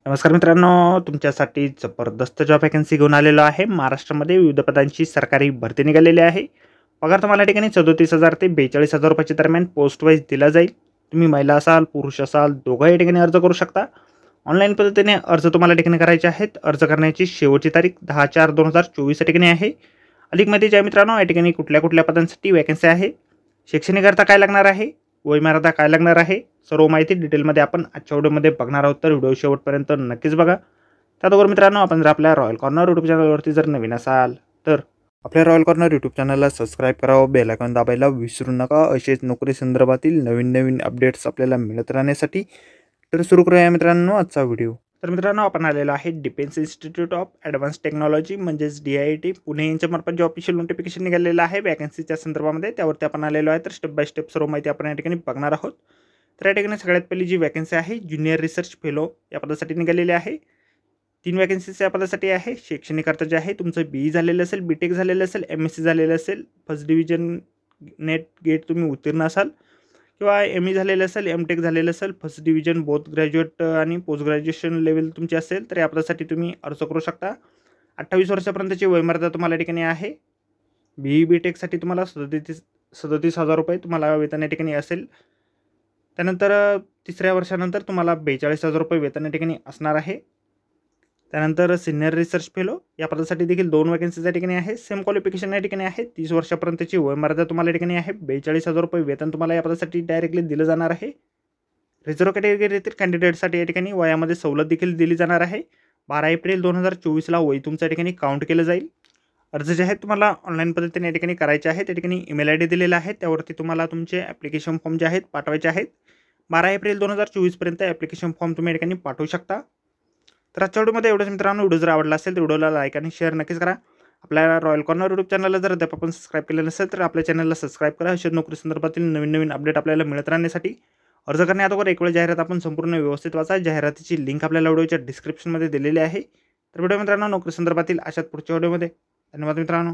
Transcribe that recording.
नमस्कार मित्रांनो, तुमच्यासाठी जबरदस्त जॉब वॅकन्सी घेऊन आलेलो आहे। महाराष्ट्रामध्ये विविध पदांची सरकारी भरती निघालेली आहे। पगार तुम्हाला या ठिकाणी 37,000 ते 42,000 रुपयाच्या दरम्यान पोस्ट वाईज दिला जाईल। तुम्ही महिला असाल पुरुष असाल दोघंही या ठिकाणी अर्ज करू शकता। ऑनलाईन पद्धतीने अर्ज तुम्हाला या ठिकाणी करायचे आहेत। अर्ज करण्याची शेवटची तारीख 10/4/2024 या ठिकाणी आहे। अधिक माहिती ज्या मित्रांनो या ठिकाणी कुठल्या पदांसाठी वॅकन्सी आहे, शैक्षणिक अर्थ काय लागणार आहे, वयमर्यादा काय लागणार आहे, सर्व माहिती डिटेलमध्ये आपण आजच्या व्हिडिओमध्ये बघणार आहोत। तर व्हिडिओ शेवटपर्यंत नक्कीच बघा। त्याचबरोबर मित्रांनो, आपण जर आपल्या रॉयल कॉर्नर यूट्यूब चॅनलवरती जर नवीन असाल तर आपल्या रॉयल कॉर्नर यूट्यूब चॅनलला सबस्क्राईब करावं, बेल आयकॉन दाबायला विसरू नका। असेच नोकरी संदर्भातील नवीन अपडेट्स आपल्याला मिळत राहण्यासाठी। तर सुरू करूया मित्रांनो आजचा व्हिडिओ। तर मित्रांनो, आपण आलेलो आहे defence institute of advance technology म्हणजेच DIIT पुणे यांच्यामार्फत जो ऑफिशियल नोटिफिकेशन निघालेलं आहे वॅकन्सीच्या संदर्भामध्ये, त्यावरती आपण आलेलो आहे। तर स्टेप बाय स्टेप सर्व माहिती आपण या ठिकाणी बघणार आहोत। तर या ठिकाणी सगळ्यात पहिली जी वॅकन्सी आहे ज्युनियर रिसर्च फेलो या पदासाठी निघालेली आहे। 3 वॅकन्सीज या पदासाठी आहे। शैक्षणिक अर्थ जे आहे तुमचं BE झालेलं असेल, BTech झालेलं असेल, MSc झालेलं असेल, फर्स्ट डिव्हिजन नेट गेट तुम्ही उत्तीर्ण असाल किंवा ME झालेलं असेल, MTech झालेलं असेल, फर्स्ट डिव्हिजन बोथ ग्रॅज्युएट आणि पोस्ट ग्रॅज्युएशन लेवल तुमची असेल तर या पदासाठी तुम्ही अर्ज करू शकता। 28 वर्षापर्यंतची वयमर्यादा तुम्हाला या ठिकाणी आहे। BE BTechसाठी तुम्हाला 37,000 रुपये तुम्हाला वेतन या ठिकाणी असेल। त्यानंतर तिसऱ्या वर्षानंतर तुम्हाला 42,000 रुपये वेतन या ठिकाणी असणार आहे। त्यानंतर सिनियर रिसर्च फेलो या पदासाठी देखील 2 वॅकन्सीज या ठिकाणी आहे। सेम क्वालिफिकेशन या ठिकाणी आहे। 30 वर्षापर्यंतची वयमर्यादा तुम्हाला या ठिकाणी आहे। 42,000 रुपये वेतन तुम्हाला या पदासाठी डायरेक्टली दिलं जाणार आहे। रिझर्व्ह कॅटेगरीतील कॅन्डिडेटसाठी या ठिकाणी वयामध्ये सवलत देखील दिली जाणार आहे। 12 एप्रिल 2024ला वय तुमचं या ठिकाणी काउंट केलं जाईल। अर्ज जे आहेत तुम्हाला ऑनलाईन पद्धतीने या ठिकाणी करायचे आहेत। या ठिकाणी ईमेल ID दिलेला आहे, त्यावरती तुम्हाला तुमचे ॲप्लिकेशन फॉर्म जे आहेत पाठवायचे आहेत। 12 एप्रिल 2024 पर्यंत ॲप्लिकेशन फॉर्म तुम्ही या ठिकाणी पाठवू शकता। तर आजच्या व्हिडिओमध्ये एवढंच मित्रांनो। व्हिडिओ जर आवडला असेल तर व्हिडिओला लाईक आणि शेअर नक्कीच करा। आपल्या रॉयल कॉर्नर यूट्यूब चॅनलला जर अद्याप आपण सबस्क्राईब केलं नसेल तर आपल्या चॅनलला सबस्क्राईब करा। अशा नोकरी संदर्भातील नवीन अपडेट आपल्याला मिळत राहण्यासाठी। अर्ज करण्याअगोदर एक वेळ जाहिरात आपण संपूर्ण व्यवस्थित वाचा। जाहिरातीची लिंक आपल्याला व्हिडिओच्या डिस्क्रिप्शनमध्ये दिलेली आहे। तर व्हिडिओ मित्रांनो नोकरी संदर्भातील अशाच पुढच्या व्हिडिओमध्ये। धन्यवाद मित्रांनो।